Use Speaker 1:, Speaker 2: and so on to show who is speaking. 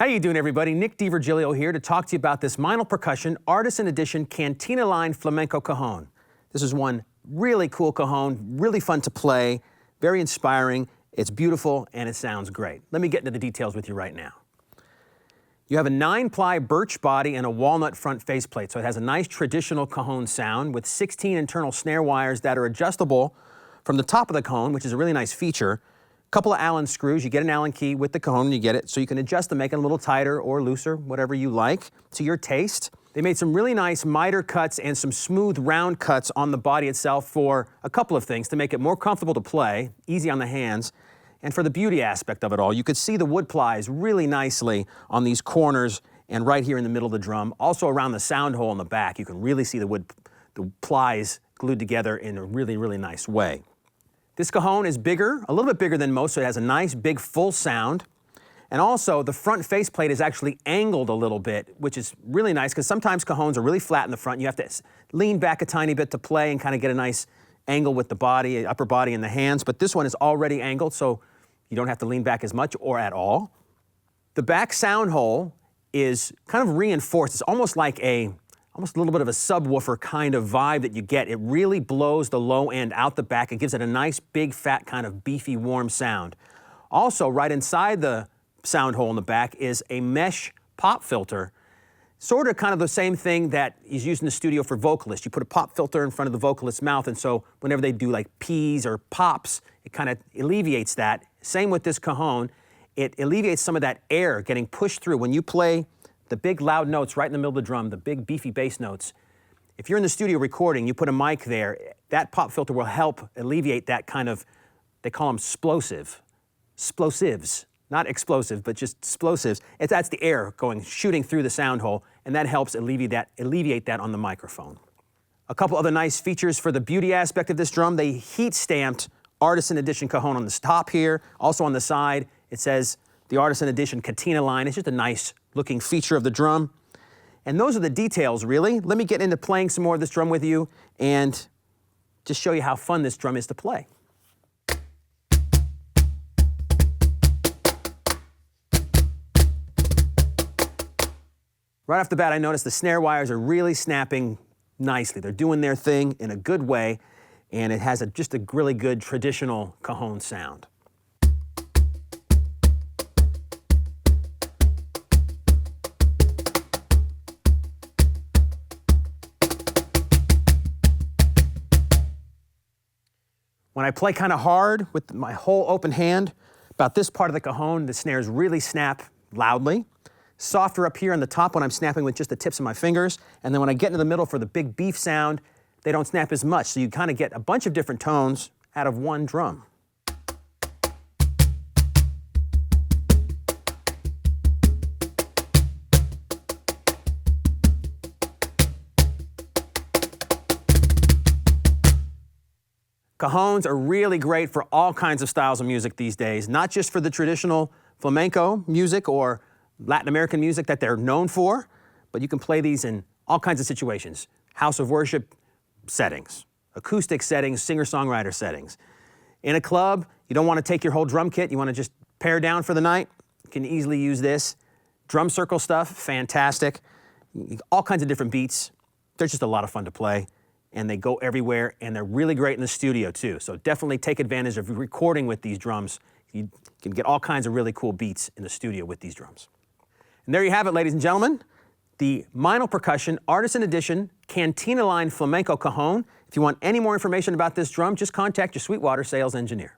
Speaker 1: How you doing, everybody? Nick DiVirgilio here to talk to you about this Meinl Percussion Artisan Edition Cantina line Flamenco Cajon. This is one really cool cajon, really fun to play, very inspiring, it's beautiful, and it sounds great. Let me get into the details with you right now. You have a 9-ply birch body and a walnut front faceplate, so it has a nice traditional cajon sound with 16 internal snare wires that are adjustable from the top of the cajon, which is a really nice feature. Couple of Allen screws. You get an Allen key with the cajon and you get it, so you can adjust them, make it a little tighter or looser, whatever you like, to your taste. They made some really nice miter cuts and some smooth round cuts on the body itself for a couple of things, to make it more comfortable to play, easy on the hands, and for the beauty aspect of it all. You could see the wood plies really nicely on these corners and right here in the middle of the drum. Also around the sound hole in the back, you can really see the plies glued together in a really, really nice way. This cajon is bigger, a little bit bigger than most, so it has a nice big full sound. And also the front faceplate is actually angled a little bit, which is really nice because sometimes cajons are really flat in the front. You have to lean back a tiny bit to play and kind of get a nice angle with the body, upper body and the hands, but this one is already angled, so you don't have to lean back as much or at all. The back sound hole is kind of reinforced. It's almost like almost a little bit of a subwoofer kind of vibe that you get. It really blows the low end out the back. It gives it a nice, big, fat, kind of beefy, warm sound. Also, right inside the sound hole in the back is a mesh pop filter, sort of kind of the same thing that is used in the studio for vocalists. You put a pop filter in front of the vocalist's mouth, and so whenever they do like peas or pops, it kind of alleviates that. Same with this cajon. It alleviates some of that air getting pushed through. When you play the big loud notes right in the middle of the drum, the big beefy bass notes, if you're in the studio recording, you put a mic there, that pop filter will help alleviate that kind of, they call them plosives, not explosive, but just explosives. That's the air shooting through the sound hole, and that helps alleviate that on the microphone. A couple other nice features for the beauty aspect of this drum: they heat stamped Artisan Edition cajon on the top here. Also on the side, it says the Artisan Edition Cantina line. It's just a nice looking feature of the drum. And those are the details, really. Let me get into playing some more of this drum with you and just show you how fun this drum is to play. Right off the bat, I noticed the snare wires are really snapping nicely. They're doing their thing in a good way, and it has just a really good traditional cajon sound. When I play kind of hard with my whole open hand, about this part of the cajon, the snares really snap loudly. Softer up here on the top when I'm snapping with just the tips of my fingers. And then when I get into the middle for the big beef sound, they don't snap as much. So you kind of get a bunch of different tones out of one drum. Cajons are really great for all kinds of styles of music these days, not just for the traditional flamenco music or Latin American music that they're known for, but you can play these in all kinds of situations. House of worship settings, acoustic settings, singer-songwriter settings. In a club, you don't want to take your whole drum kit, you want to just pare down for the night, you can easily use this. Drum circle stuff, fantastic. All kinds of different beats. They're just a lot of fun to play, and they go everywhere, and they're really great in the studio too. So definitely take advantage of recording with these drums. You can get all kinds of really cool beats in the studio with these drums. And there you have it, ladies and gentlemen, the Meinl Percussion Artisan Edition Cantina line Flamenco Cajon. If you want any more information about this drum, just contact your Sweetwater sales engineer.